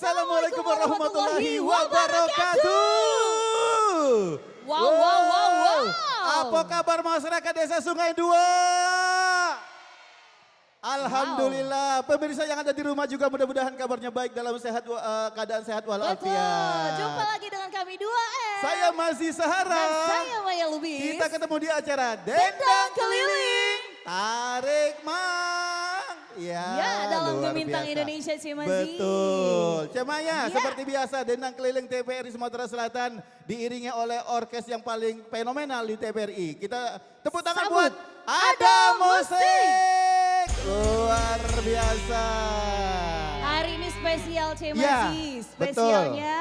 Assalamualaikum warahmatullahi wabarakatuh. Wow. Apa kabar masyarakat Desa Sungai Dua? Alhamdulillah, pemirsa yang ada di rumah juga mudah-mudahan kabarnya baik dalam keadaan sehat walafiat. Betul, jumpa lagi dengan kami 2M. Saya masih Sahara. Dan saya Maya Lubis. Kita ketemu di acara Dendang Keliling. Tarik Mang. Ya, dalam luar Gemintang biasa. Indonesia Cimahi. Betul. Cemaya, Ya. seperti biasa Dendang Keliling TVRI Sumatera Selatan diiringi oleh orkes yang paling fenomenal di TVRI. Kita tepuk tangan Sambut. buat Ada Musik. Luar biasa. Hari ini spesial Cimahi. Ya, Spesialnya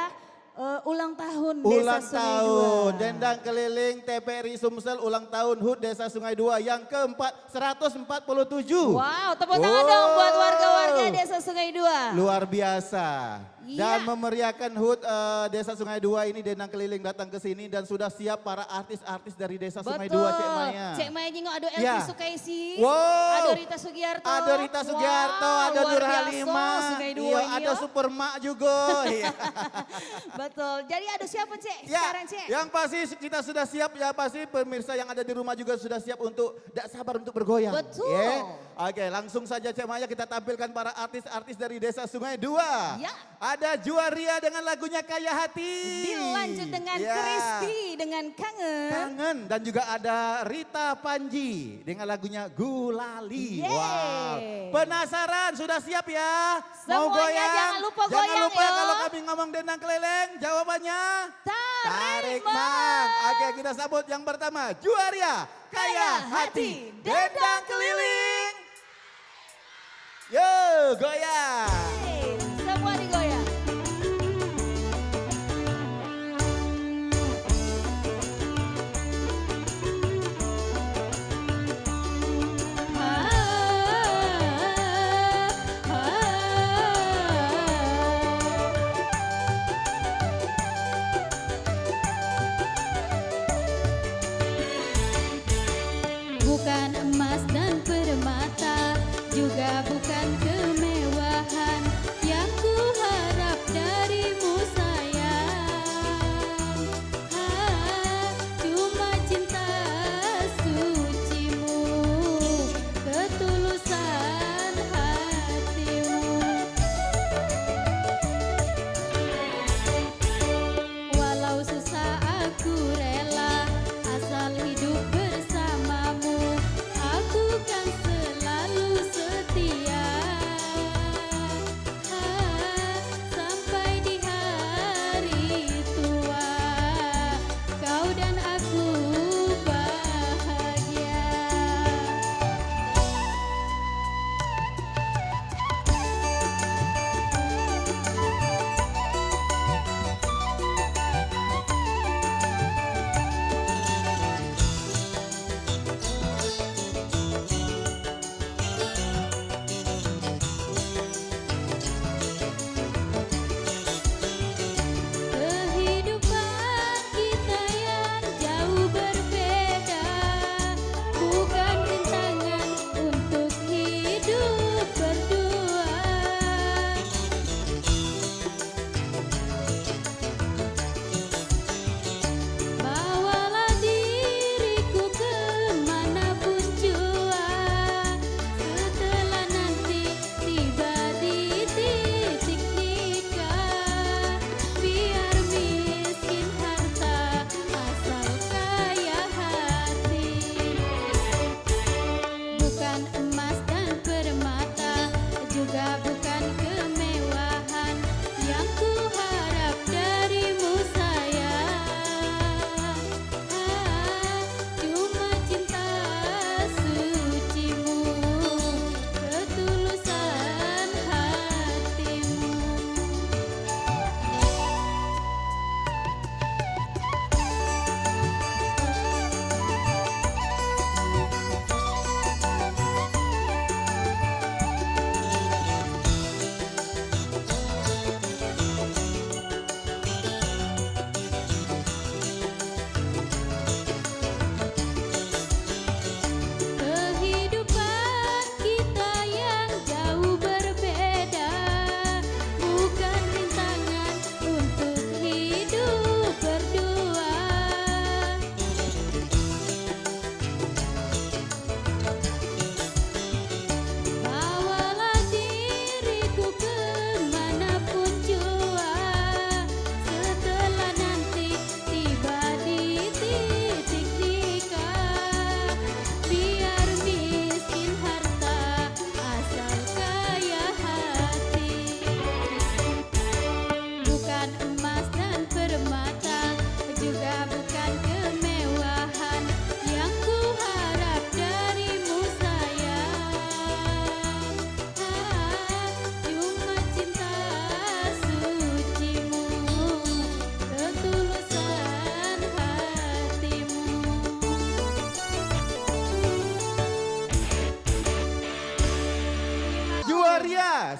ulang tahun Desa Ulang Sungai tahun Dua. Dendang Keliling TVRI Sumsel ulang tahun HUT Desa Sungai Dua yang ke-147. Wow, tepuk tangan dong buat warga-warga Desa Sungai Dua. Luar biasa. Dan Iya. memeriahkan HUT Desa Sungai Dua ini Dendang Keliling datang ke sini dan sudah siap para artis-artis dari Desa Sungai Dua, Cek Maya. Cek Maya jengok ada Elvi Ya. Sukaisi. Wow. Ada Rita Sugiarto. Ada Rita Sugiarto, Wow, ada luar Nur biasa, Halimah, Sungai Dua iya, ini ada yo. Supermak juga. Iya. Betul. Jadi ada siapa Cek Ya, sekarang Cek? yang pasti kita sudah siap ya, pasti pemirsa yang ada di rumah juga sudah siap untuk tidak sabar untuk bergoyang. Betul. Ya. Oke, langsung saja Cek Maya kita tampilkan para artis-artis dari Desa Sungai Dua. Ya. Ada Juaria dengan lagunya Kaya Hati. Dilanjut dengan Ya. Kristi dengan Kangen. Kangen, dan juga ada Rita Panji dengan lagunya Gulali. Yeay. Wow. Penasaran? Sudah siap ya? Mau Semuanya goyang? jangan lupa Jangan goyang lupa ya. kalau kami ngomong Dendang Keliling, jawabannya Tarik Mang. Mang. Oke, kita sambut yang pertama. Juaria, Kaya Hati, Dendang Keliling. Yo, goyang. Hey, semua digoyang. Bukan emas dan permata, juga bukan kemewahan.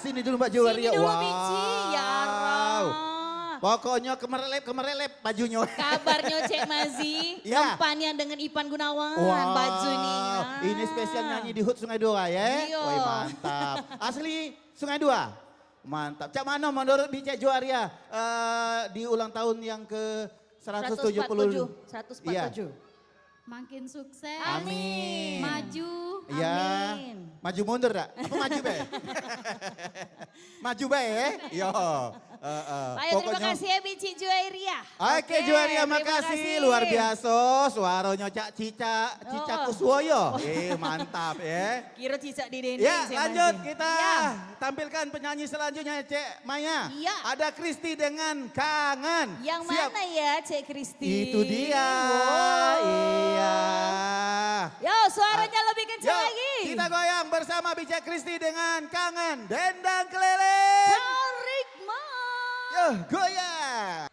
Sini dulu Mbak Juwaria. Sini dulu Bici, ya Allah. Pokoknya kemerelep bajunya. Kabarnya Cek Mazi, Ya. Empannya dengan Ipan Gunawan, Wah, baju nih. ini spesial nyanyi di HUT Sungai Dua ya. Iya. Woi mantap. Asli Sungai Dua. Mantap. Cak mana menurut Bice Juwaria di ulang tahun yang ke 170? 147. Iya. Makin sukses, Amin. maju, Iya. Amin. Maju mundur dak? Apa maju be? Maju be ya? Yo. Ayo terima kasih ya Bici Juwaria. Oke Juwaria terima makasih luar biasa suaranya Cak Cica Oh. Kuswoyo. Mantap ya. Kira cicak di dinding. Ya Cek lanjut Mazi. kita Ya. tampilkan penyanyi selanjutnya Cek Maya. Iya. Ada Kristi dengan Kangen. Yang Siap. mana ya Cek Kristi? Itu dia. Wow. Iya. Yo suaranya lebih kencang Yuk, lagi. kita goyang bersama Bijak Kristi dengan Kangen Dendang Keliling. Tarik Ma. Yo, goyang.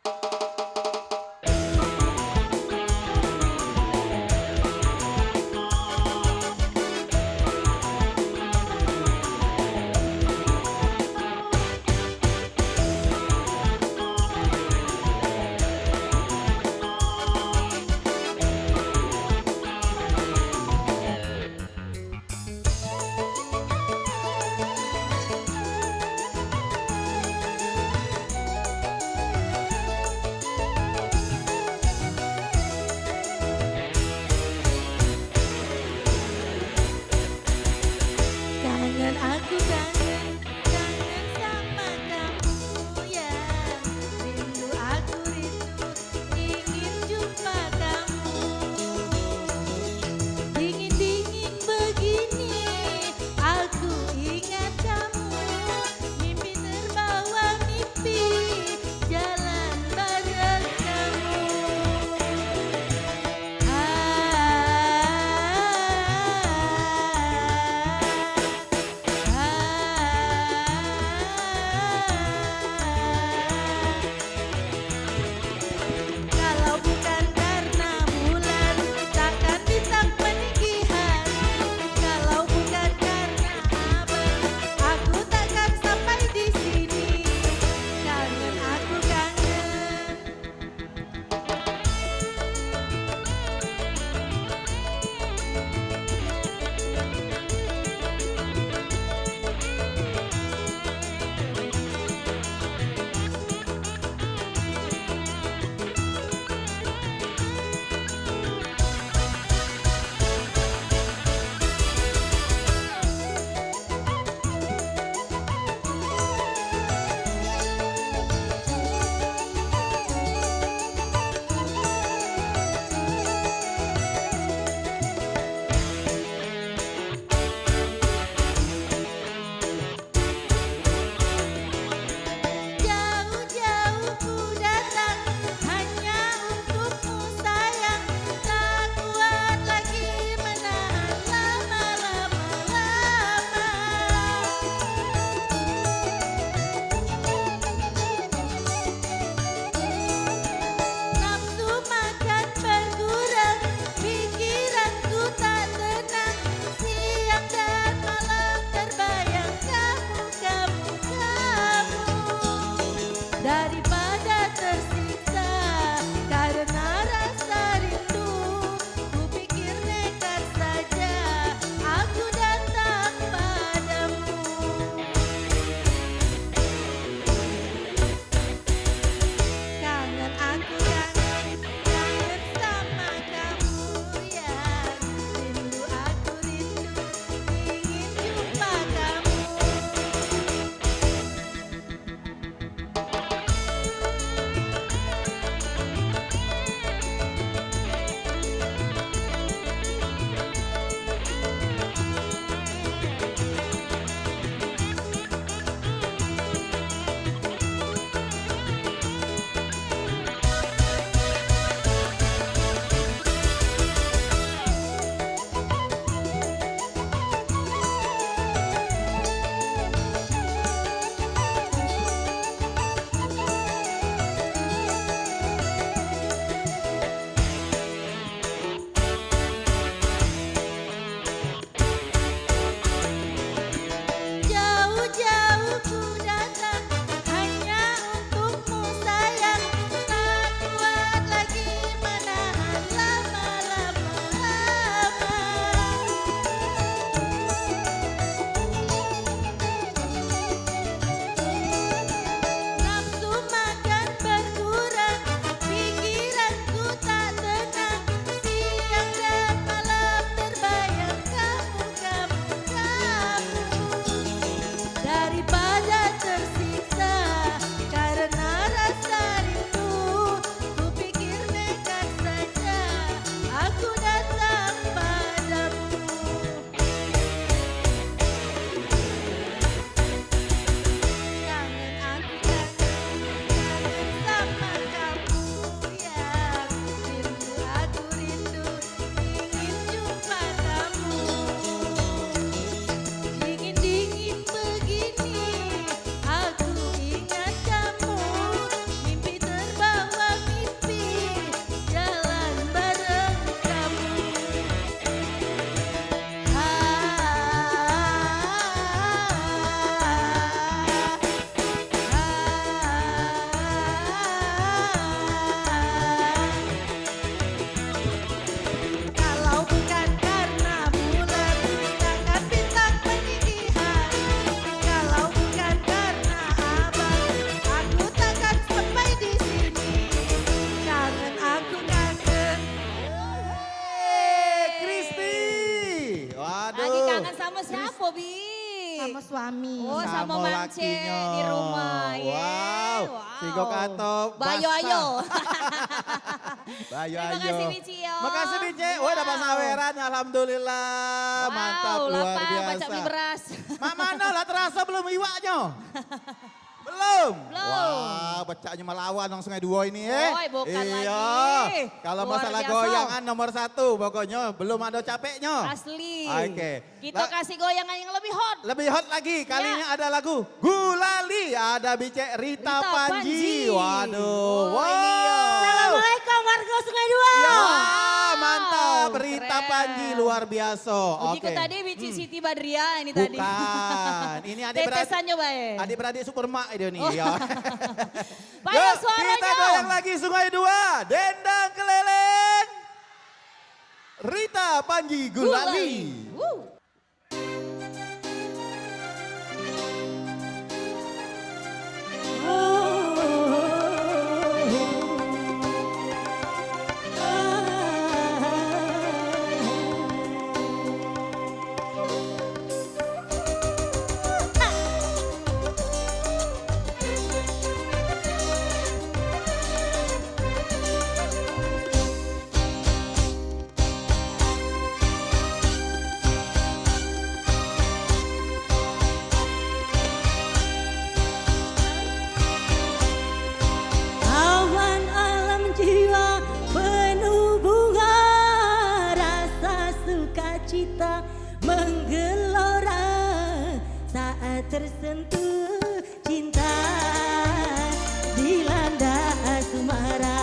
sama siapa, Bi? Sama suami. Oh, sama Mance lakinya. di rumah. Wow. Sigo kato. Bayo ayo. Bayo Terima ayo. kasih, Bici, yo. Makasih Bici. Wah, dapat saweran. Alhamdulillah. Mantap, luar lapar, biasa. baca beli beras. Mak mana lah terasa belum iwaknya? Belum? Belum. Wah, bacanya melawan dong Sungai Dua ini ya. Woi, bukan iya. lagi. Kalau Luar masalah biasa. goyangan nomor 1 pokoknya belum ada capeknya. Asli. Oke. Kita kasih goyangan yang lebih hot. Lebih hot lagi, kali Ya. ini ada lagu Gulali, ada Bice Rita Panji. Waduh, Oh, wow. ini yo. Assalamualaikum warga Sungai Dua. Ya, mantap, Rita keren. Panji luar biasa. Uji tadi Bici Siti Badria ini tadi. Bukan, ini adik-beradik. Tetesan coba ya. Adik-beradik Supermak itu nih. Ya. Bayo Yuk, suaranya. kita goyang lagi Sungai Dua, Dendang Keleleng. Rita Panji Gulali. Awan alam jiwa penuh bunga, rasa sukacita menggelora saat tersentuh cinta dilanda asmara,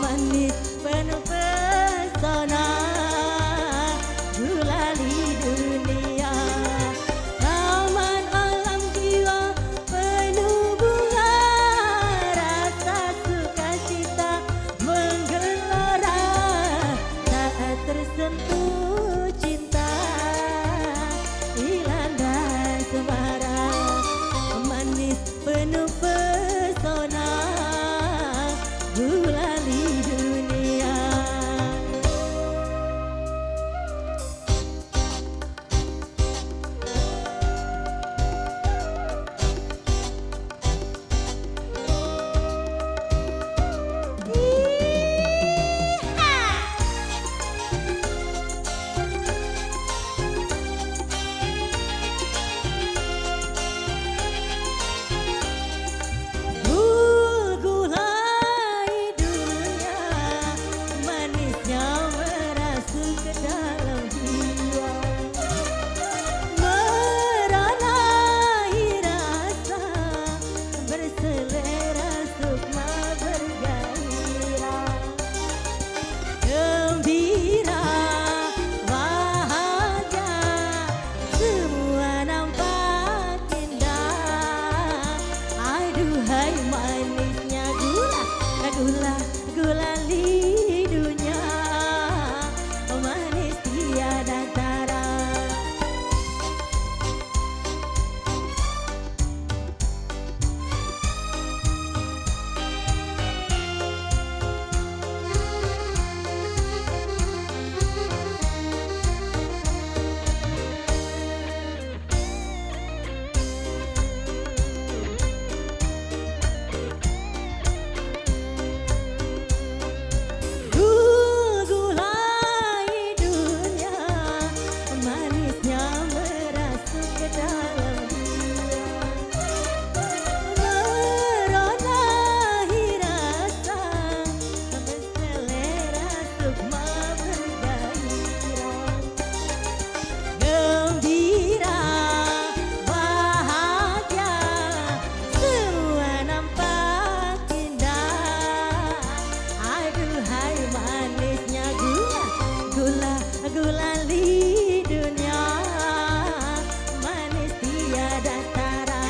manis penuh pesona gulali dunia. Awan alam jiwa penuh bunga, rasa sukacita menggelora saat tersentuh cinta dilanda asmara, manis penuh pesona gulali dunia. Gulai dunia, manisnya merasuk ke dalam jiwa, meranai rasa berselera sukma bergairah, gembira bahagia semua nampak indah. Aduhai manisnya gula gulali dunia, manis tiada tara. Gulai dunia, manisnya merasuk ke dalam jiwa, meronahi rasa berselera sukma bergairah, gembira bahagia semua nampak indah. Aduhai manisnya gulali dunia, manis tiada tara.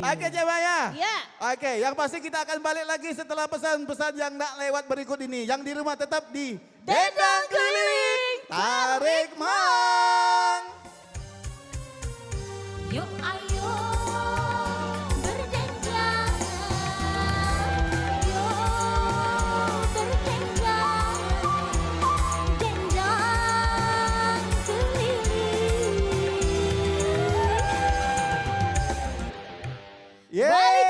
Oke Jabaya. Ya. Oke, yang pasti kita akan balik lagi setelah pesan-pesan yang nak lewat berikut ini. Yang di rumah tetap di Dendang Keliling. Tarik Mang. Yuk ayo berdendang, yuk berdendang, dendang keliling. Yeay,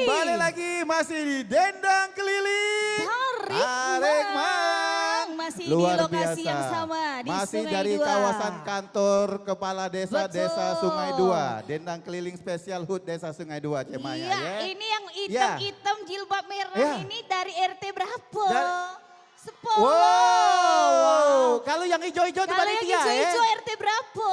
balik lagi masih di Dendang Keliling. Tarik Mang. Masih di lokasi yang sama di Masih Sungai dari Dua. kawasan kantor Kepala Desa Betul. Desa Sungai Dua. Dendang Keliling Spesial HUT Desa Sungai Dua, Cik Maya. Iya, ya. ini yang Ya. hitam-hitam jilbab merah Ya. ini dari RT berapa? Dari- 10. Wow, kalau yang hijau-hijau itu Kalau yang panitia hijau-hijau ya. RT berapa?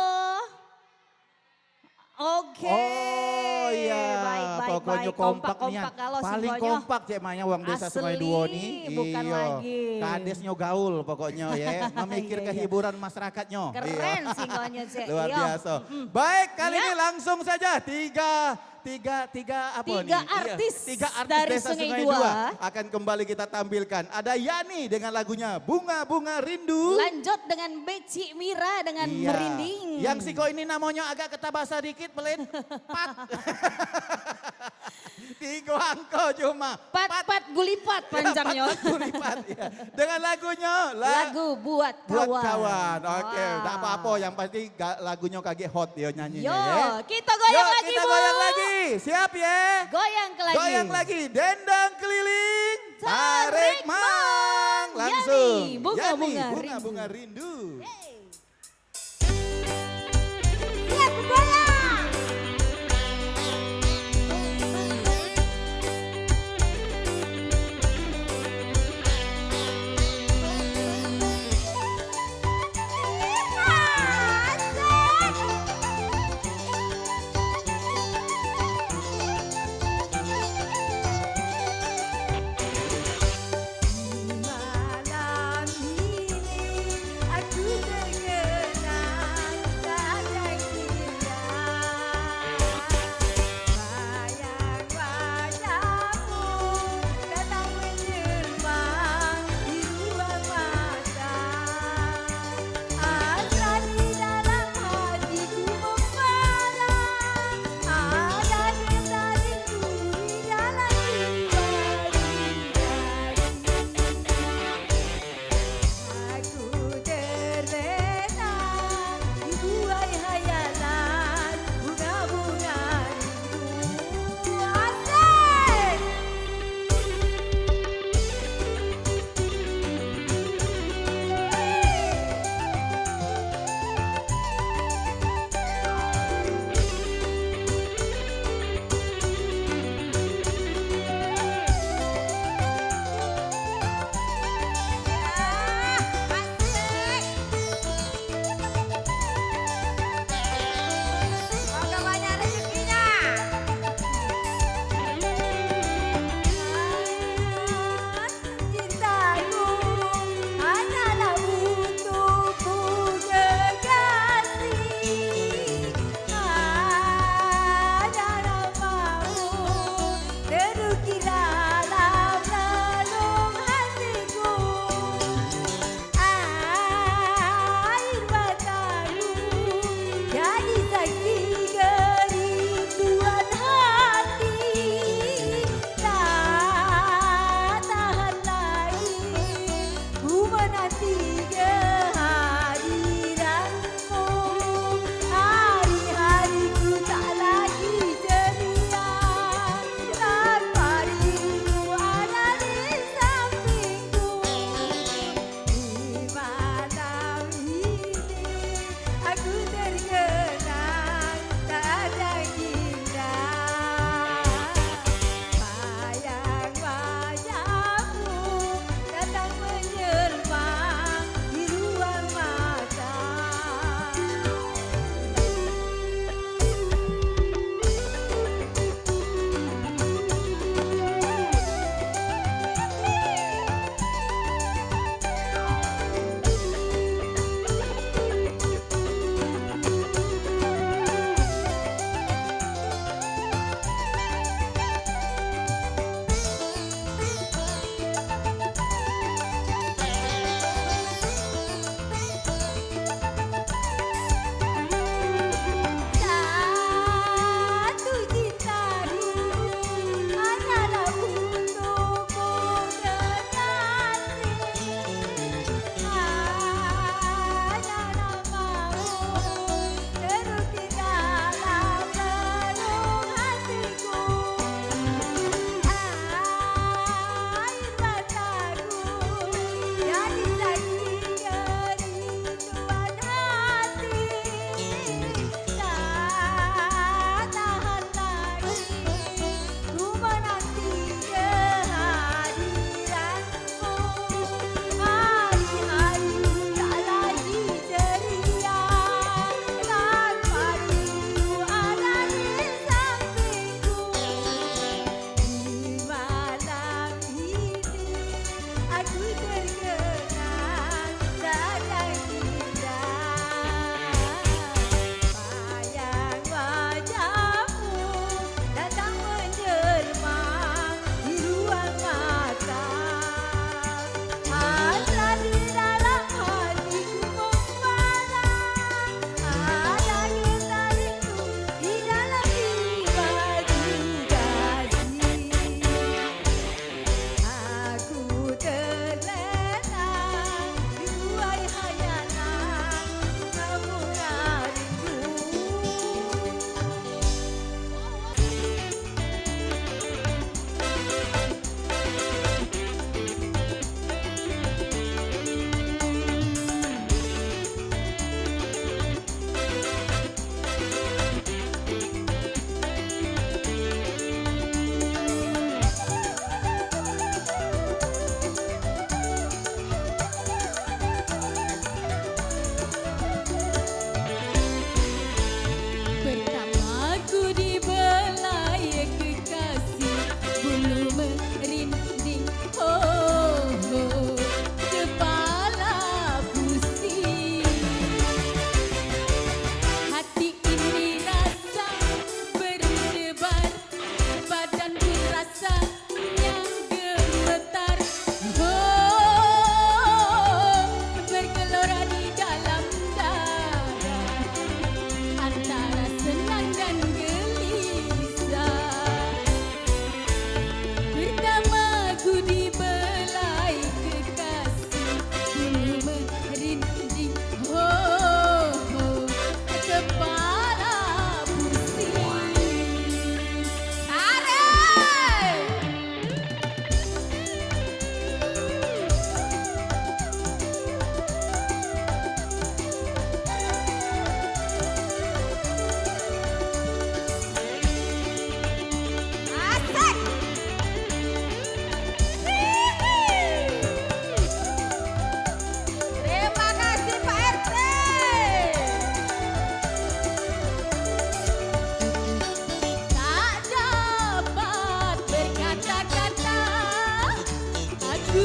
Oke. Oh iya, Baik, pokoknya baik. kompak nih. Kompak kalau Paling semuanya. kompak Cik Maya uang Desa Sungai Asli, Dua nih. bukan Iya. lagi. Kadesnya gaul pokoknya ya, memikir Iya, iya. kehiburan masyarakatnya. Keren Iya. singonya, Cek. Luar Iya. biasa. Baik, kali Iya. ini langsung saja tiga apa nih? Tiga Iya, artis tiga artis dari Desa Sungai Sungai Dua. Dua akan kembali kita tampilkan. Ada Yani dengan lagunya Bunga-Bunga Rindu. Lanjut dengan Beci Mira dengan Iya. Merinding. Yang Siko ini namanya agak ketabasa dikit, pelit. Pat. Tiga angko cuma. Pat gulipat panjangnya. Gulipat, ya. Dengan lagunya. Lagu buat Buat kawan. kawan. Oke, Wah. tak apa-apa. Yang pasti lagunya kaget hot ya nyanyinya Yo, ya. kita goyang Yuk, lagi, kita Bu. goyang lagi. Siap ya? Goyang lagi. Goyang lagi. Dendang keliling. Tarik Tarik mang. Mang. Langsung. Yani, bunga-bunga Yani, rindu. bunga-bunga rindu. Siap bergoyang. Malam ini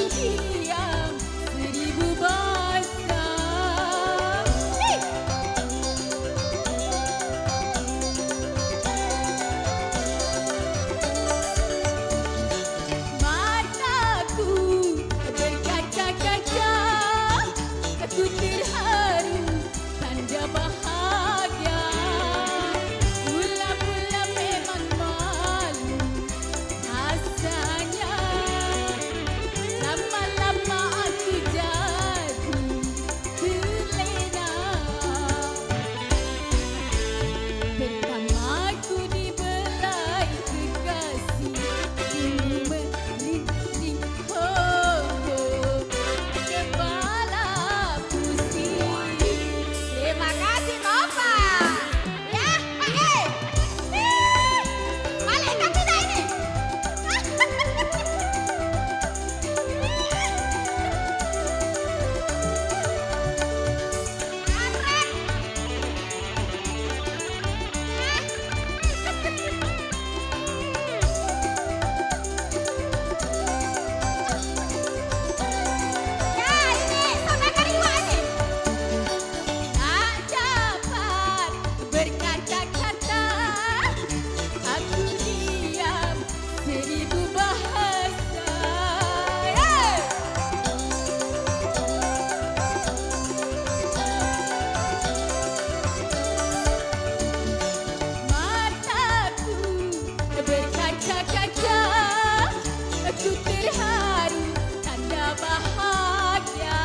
diam 1000 bahasa. Mataku berkaca-kaca, aku terharu tanda bahagia. Mula-mula memang malu rasanya, lama-lama aku jadi terlena. Pertama ku dibelai kekasih, dulu merinding, kepala pusing. Terima kasih Nova. Ya, pakai. Balik kan tidak ini? Ya, ini sampai kariwa ini. Tak dapat berkata-kata, aku diam 1000 bahasa. Hey! Mataku berkaca-kaca, aku terharu tanda bahagia.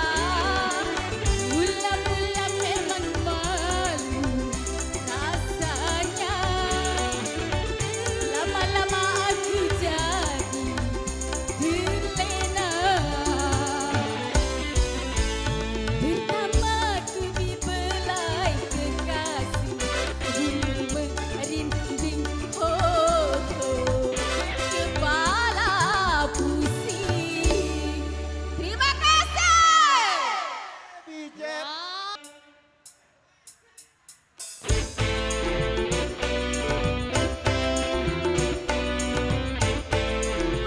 Mula-mula memang malu rasanya, lama-lama aku jadi terlena. Pertama ku dibelai kekasih, dulu merinding, kepala pusing. Terima kasih. Bijak.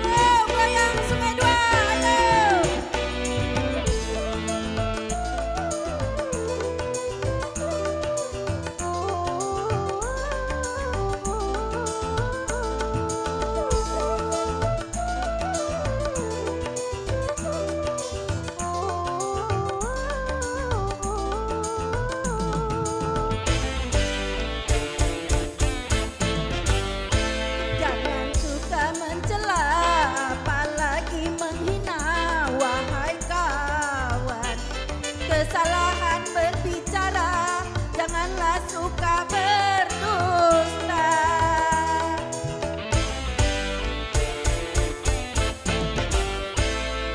Oh, goyang Sungai Dua, ayo. Jangan suka mencela, apalagi menghina, wahai kawan. Kesalahan berbicara, janganlah suka berdusta.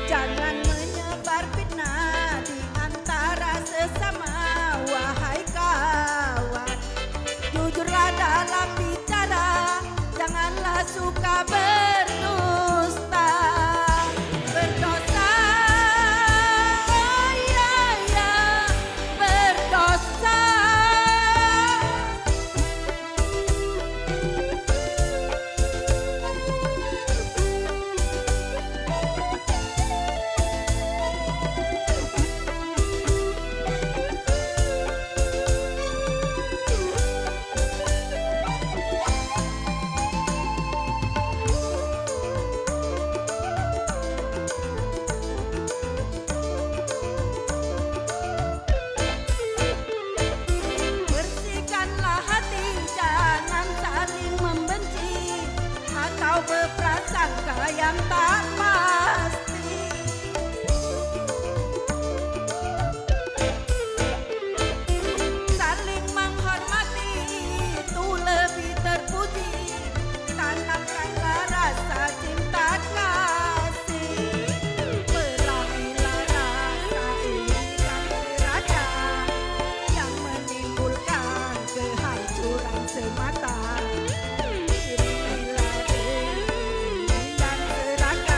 Jangan menyebar fitnah di antara sesama, wahai kawan. Jujurlah dalam bicara, janganlah suka berdusta. Berdosa, oh iya, iya, berdosa. Bersihkanlah hati, jangan saling membenci atau berprasangka yang tak pasti. Saling menghormati itu lebih terpuji. Tanamkanlah rasa cinta kasih. Perangilah rasa ini yang berada, yang menimbulkan kehancuran semata. Irilah demi dan serahkan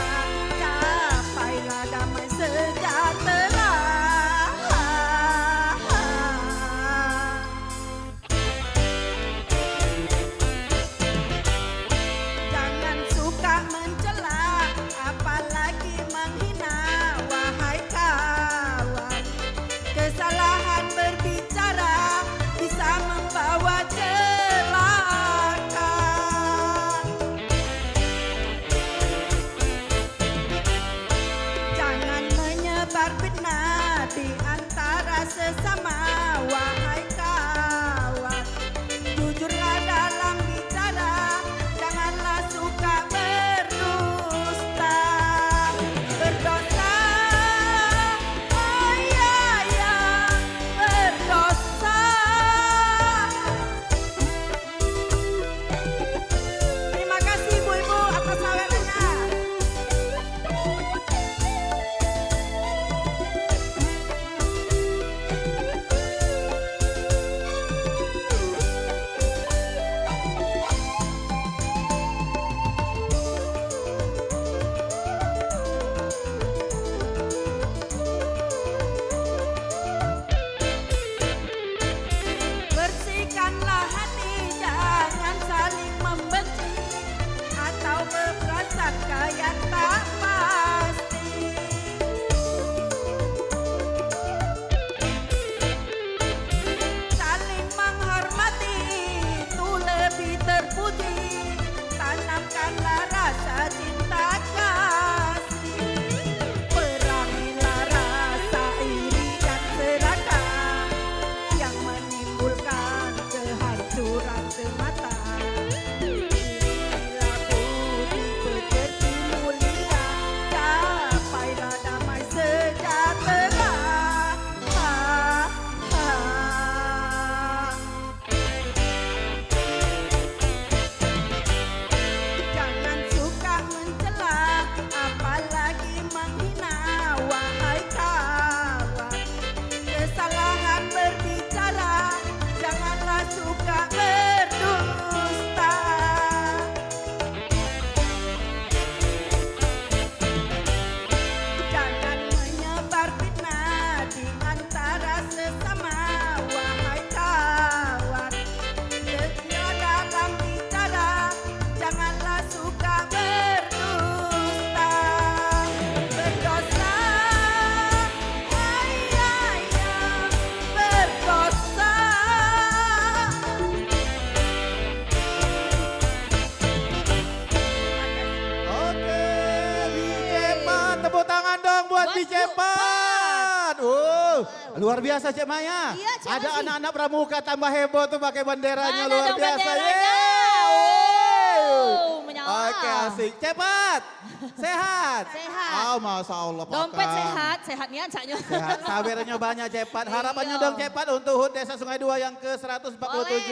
lebih cepat. Luar biasa Cek Maya. Iya, Cek Ada Masih. anak-anak pramuka tambah heboh tuh pakai banderanya Mana luar dong biasa. banderanya? Yeay. Menyala. Oke asik, cepat, sehat. Sehat. Oh Masya Allah. Dompet Pakam. sehat, sehatnya caknya. Sehat, sabarnya banyak cepat. Harapannya Iya. dong cepat untuk HUT Desa Sungai Dua yang ke-147.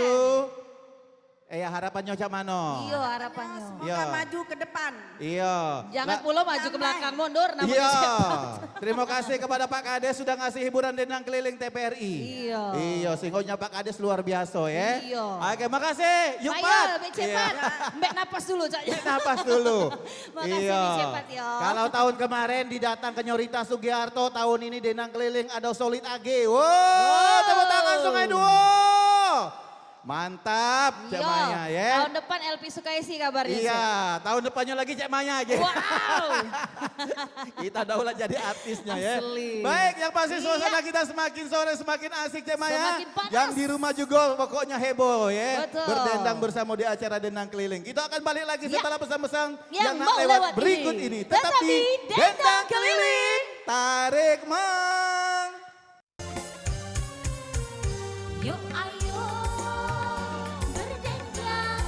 Ya harapannya Cak Mano. Iya harapannya. Semoga Iya. maju ke depan. Iya. Jangan Lah- pula maju ke belakang mundur namanya Iya. cepat. Terima kasih kepada Pak Kades sudah ngasih hiburan dendang keliling TPRI. Iya. Iya, singonya Pak Kades luar biasa ya. Iya. Oke, makasih. Yuk, Ayo, Pat. lebih cepat. Mbak napas dulu caknya. Napas dulu. Makasih, Bi Cepat, ya. Kalau tahun kemarin didatang ke Nyorita Sugiharto, tahun ini dendang keliling ada Solid AG. Wow, tepuk tangan Sungai Dua. Mantap, Cek Maya ya. Tahun depan LP Sukaisi kabarnya. Iya, tahun depannya lagi Cek Maya aja. Wow. Kita daulah jadi artisnya ya. Asli. Baik, yang pasti suasana Iya. kita semakin sore semakin asik Cek Maya. Semakin panas. Yang di rumah juga pokoknya heboh ya. Betul. Berdendang bersama di acara dendang keliling. Kita akan balik lagi Ya. setelah pesan-pesan Yang yang mau nak lewat lewat berikut ini. ini. Tetap Tetap di di dendang keliling. Tarik Mang. Yuk ayo berdendang.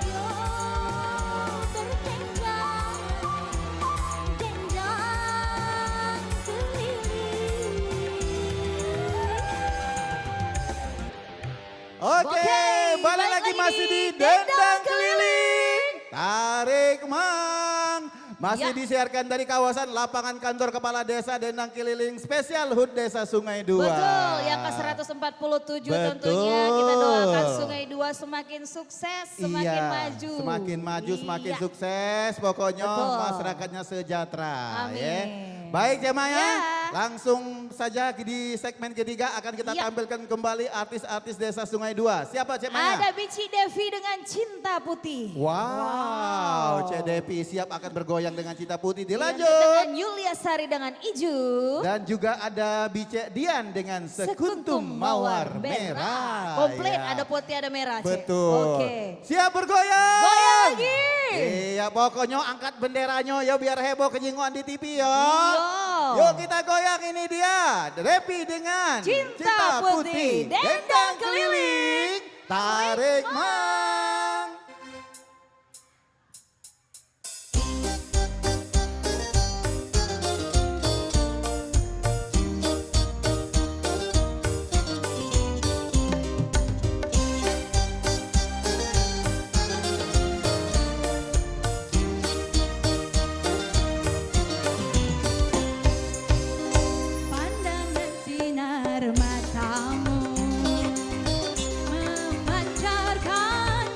Yuk berdendang. Dendang keliling. Oke, balik lagi masih di dendang keliling. Tarik Mang. Masih Ya. disiarkan dari kawasan lapangan kantor kepala desa Dendang Keliling spesial HUT Desa Sungai Dua. Betul, yang ke-147 tentunya Betul. kita doakan Sungai Dua semakin sukses, semakin Iya, maju. Semakin maju, semakin Iya. sukses. Pokoknya Betul. masyarakatnya sejahtera. Amin. Ya. Baik Jemaya, Ya. langsung saja di segmen ketiga akan kita Ya. tampilkan kembali artis-artis Desa Sungai Dua. Siapa Jemaya? Ada Bici Devi dengan Cinta Putih. Wow, Cek Devi siap akan bergoyang dengan Cinta Putih. Dengan Dilanjut. Yulia Sari dengan Iju. Dan juga ada Bice Dian dengan Sekuntum Mawar Merah. Komplit, Ya. ada putih, ada merah. Cek. Betul. Oke. Siap bergoyang? Goyang lagi. Iya, pokoknya angkat benderanya ya biar heboh kenyinguan di TV ya. Iya. Yuk kita goyang, ini dia. Devi dengan Cinta Putih. Dendang keliling. Tarik Mang. Pandangan sinar matamu memancarkan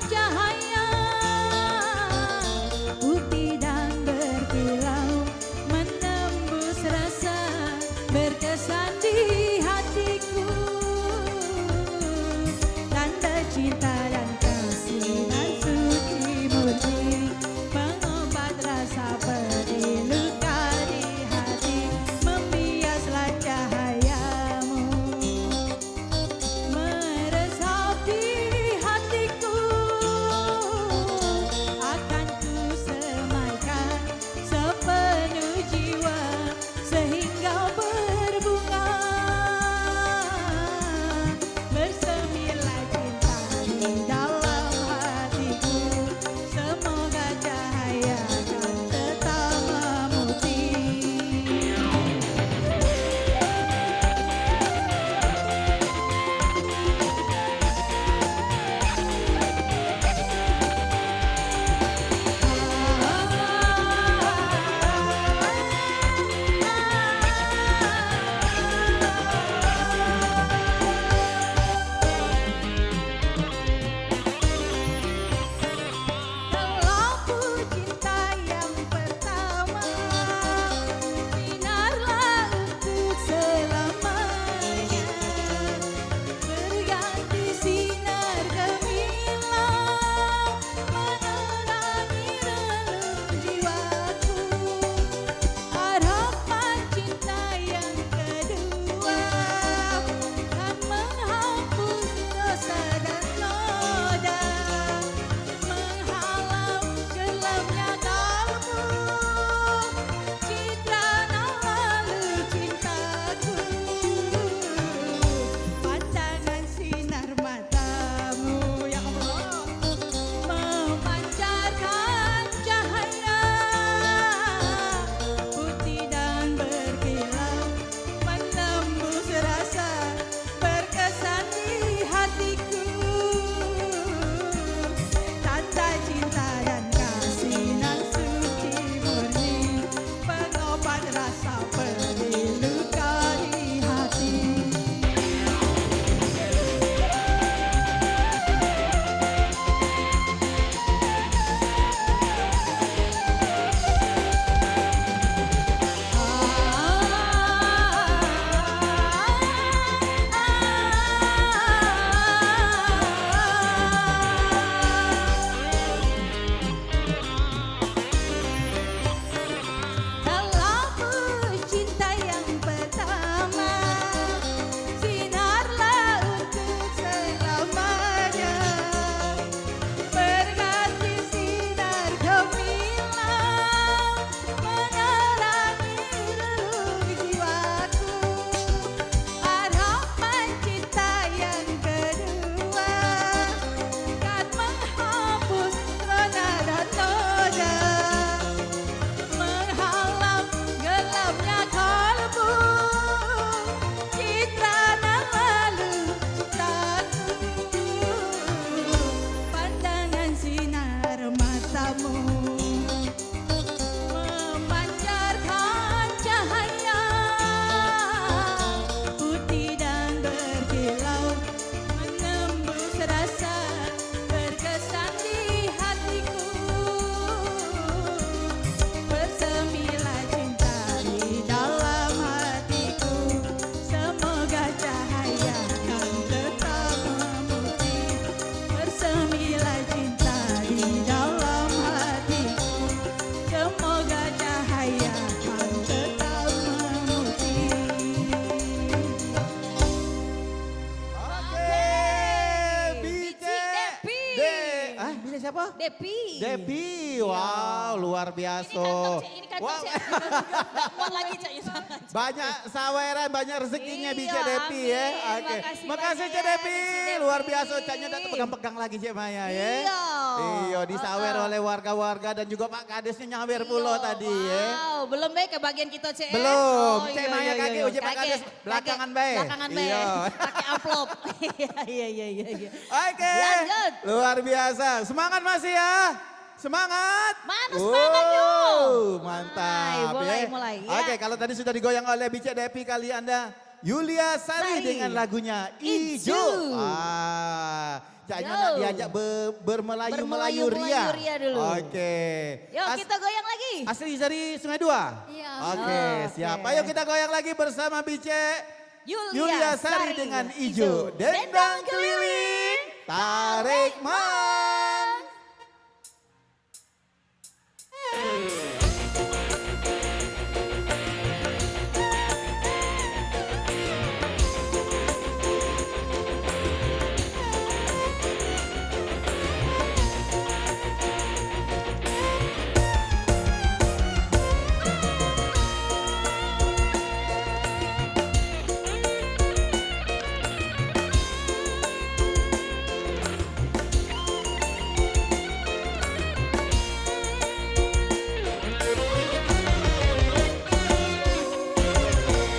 Depi. Depi, wow luar biasa. Ini kantong Wow. Cek. Mau lagi Cek. Banyak saweran, banyak rezekinya Iya, Bice Depi ya. amin. Oke. Makasih Makasih banyak Cek ya, Depi. Bice Depi. Luar biasa Caknya datang pegang-pegang lagi Cek Maya ya. Iya. Iya, disawer oleh warga-warga dan juga Pak Kadesnya nyawer pula tadi ya. Wow, belum baik ke bagian kita Cek. Belum. Oh, Cek iya, Maya iya, kaki iya. uji Pak Kades belakangan baik. Belakangan baik. Iya. Pakai amplop. Iya. Oke. Lanjut. Luar biasa. Semangat masih ya. Semangat. Mana semangat yuk. Mantap Mulai, ya. ya. Oke, kalau tadi sudah digoyang oleh Bice Depi, kali Anda Yulia Sari Sari. dengan lagunya Ijo. Ijo. Caknya Yo. nak diajak bermelayu-melayu ria. Bermelayu-melayu ria dulu. Oke. Yuk kita goyang lagi. Asli dari Sungai Dua? Iya. Oke, siap. Ayo kita goyang lagi bersama Bice Yulia Sari dengan Ijo. Dendang keliling, tarik mang.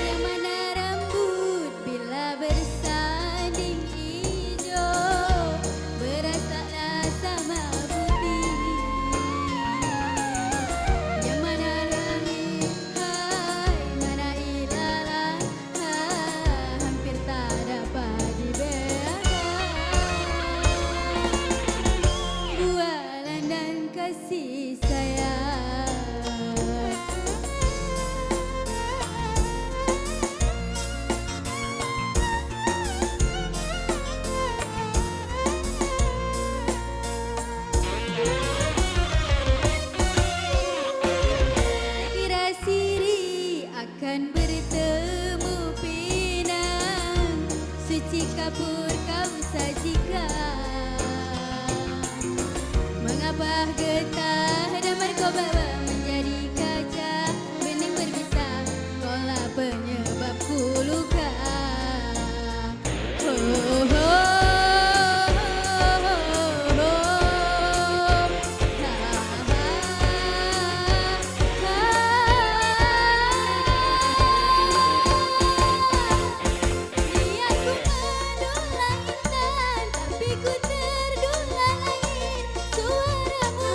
Yang mana rambut bila bersanding hijau berasalah sama putih. Yang mana langit, hai mana ilalang, hampir tak dapat dibedakan. Bualan dan kasih sayang. Kira siri akan bertemu pinang, suci kapur kau sajikan. Mengapa getah dan berkobawa menjadi kaca, bening berbisa, kaulah penyebabku luka. Oh, oh, oh, oh. Niatku mendulang intan, tapi ku terdulang angin suaramu.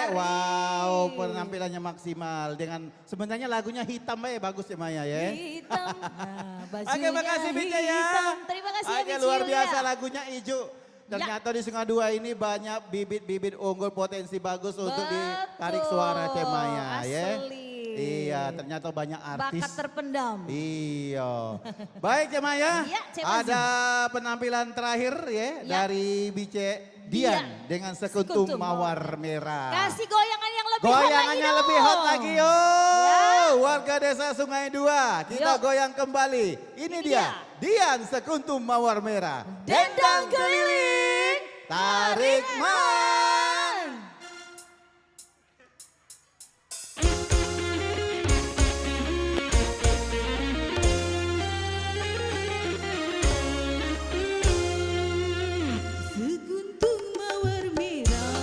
Wow, penampilannya maksimal dengan sebenarnya lagunya hitam ya, bagus ya Maya ya. Hitam. Nah, bajunya Oke, makasih Bice ya. hitam. Terima kasih ya Oke, Bice luar Yulia. biasa lagunya hijau. Ternyata di Sungai Dua ini banyak bibit-bibit unggul potensi bagus untuk ditarik suara Cemaya ya. Asli. Iya, ternyata banyak artis. Bakat terpendam. Iya. Baik Cemaya, Iya, Cemaya. ada penampilan terakhir ya dari Bice Dian dengan Sekuntum Sekuntum Mawar Merah. Kasih goyangan yang lebih hot lagi Goyangannya dong. lebih hot lagi yo. Warga desa Sungai Dua, kita Yuk. goyang kembali. Ini dia, Dian Sekuntum Mawar Merah. Dendang keliling, Tarik man. Sekuntum mawar merah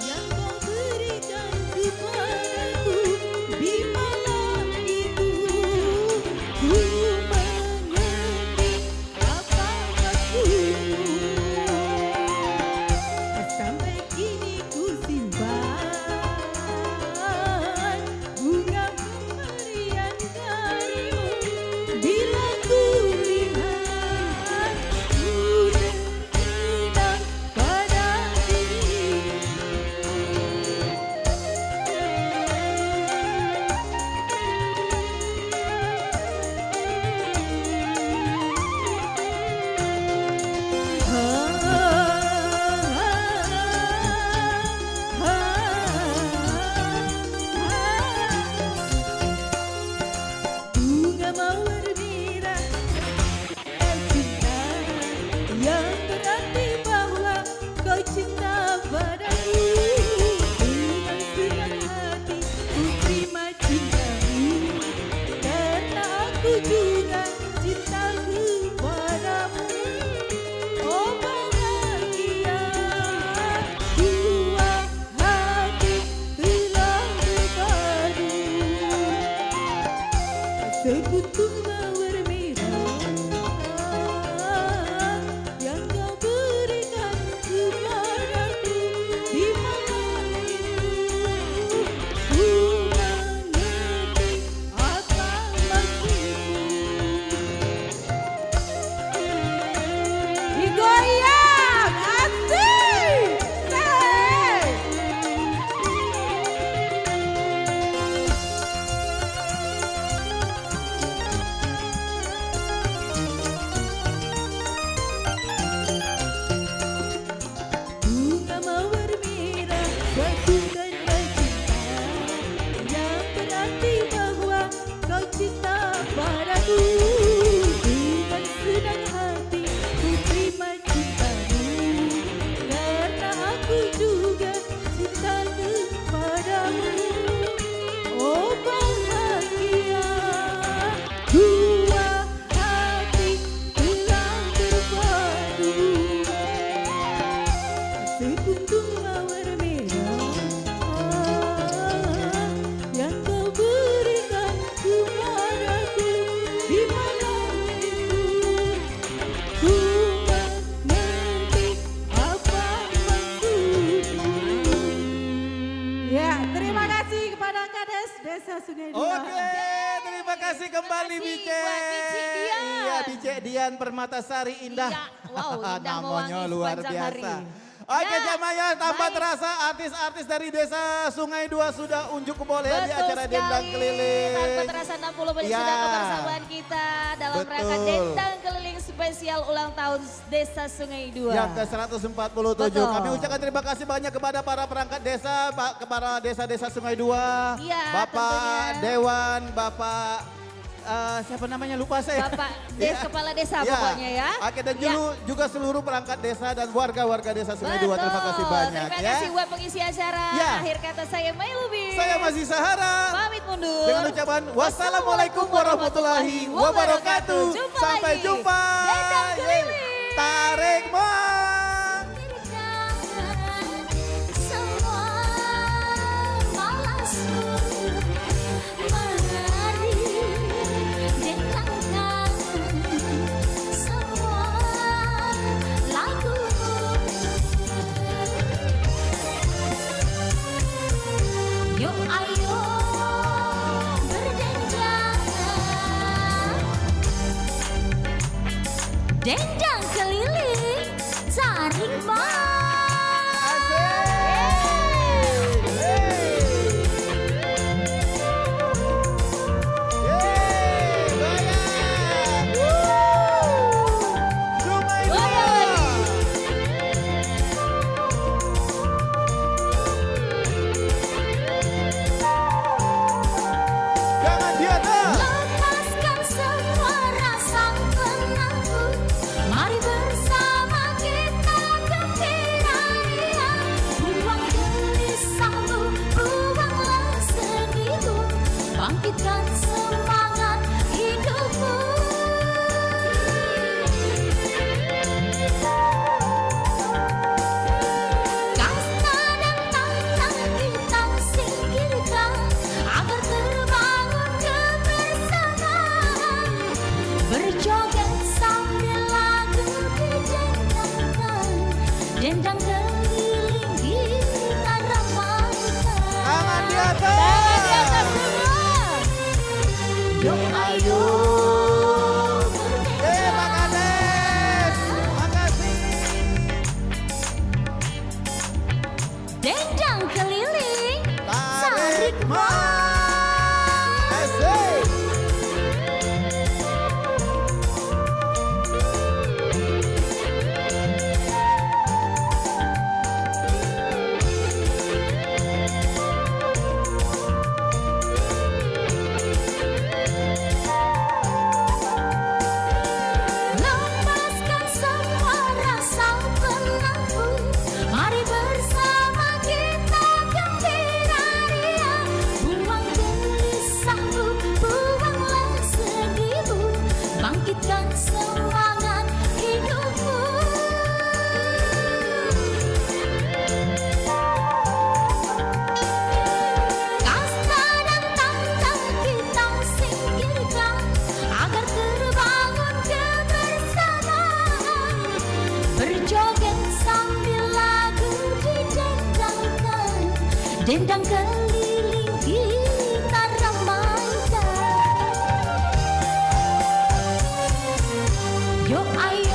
yang kau berikan kepadaku di malam itu, ku mengerti apa maksudmu. Sampai kini ku simpan bunga pemberian darimu. Bila ku lihat ku terkenang pada bunga mawar merah cinta yang berarti bahwa kau cinta padaku. Dengan senang hati ku terima cintamu, karena aku juga cinta kepadamu. Oh bahagia dua hati telah berpadu. Sekuntum mawar merah yang kau berikan kepadaku di malam itu, ku mengerti apa maksudmu. Digoyang, asik, say. Bunga mawar merah suatu tanda cinta yang berarti bahwa kau cinta padaku. Dengan senang hati ku terima cintamu, karena aku juga cinta kepadamu. Oh bahagia dua hati telah berpadu. Sekuntum mawar merah yang kau berikan kepadaku di malam itu, ku mengerti apa maksudmu. Ya, terima kasih kepada Kades Desa Sungai Dua. Oke, terima kasih kembali Terima kasih Bice. buat Bice Dian. Iya, Bice Dian Permatasari Indah. Iya, wow, indah Namanya mewangi luar sepanjang biasa. hari. Oke Ya, Jamaya, tanpa baik. terasa artis-artis dari desa Sungai Dua sudah unjuk kebolehan di Betul acara sekali. Dendang Keliling. Tanpa terasa 60 menit Ya. sudah kebersamaan kita dalam rangka Betul. Dendang Keliling spesial ulang tahun Desa Sungai Dua. Yang ke-147. Betul. Kami ucapkan terima kasih banyak kepada para perangkat desa, kepada desa-desa Sungai Dua, Iya, Bapak tentunya. Dewan, Bapak siapa namanya lupa saya. Bapak Ya. Kepala Desa Ya. pokoknya ya. Oke, dan Ya. juga seluruh perangkat desa dan warga-warga desa Sungai Dua. Terima kasih banyak Terima ya. kasih buat pengisi acara. Ya. Akhir kata saya Mai Lubi. Saya masih Sahara. Pamit mundur. Dengan ucapan wassalamualaikum warahmatullahi wabarakatuh. Jumpa Sampai lagi. jumpa. Dendang Keliling. Tarik man. Semua malas menari dendangkan semua lagu Dendang keliling, tarik mang. Asik. lepaskan semua rasa penakut. Mari bersama kita gembira ria. Buang gelisahmu, buanglah sedihmu. Bangkitkan semangat hidupmu. Kasta dan tantang kita singkirkan agar terbangun kebersamaan. Berjoget sambil lagu didendangkan, dendang keliling kita ramaikan. Yo ayo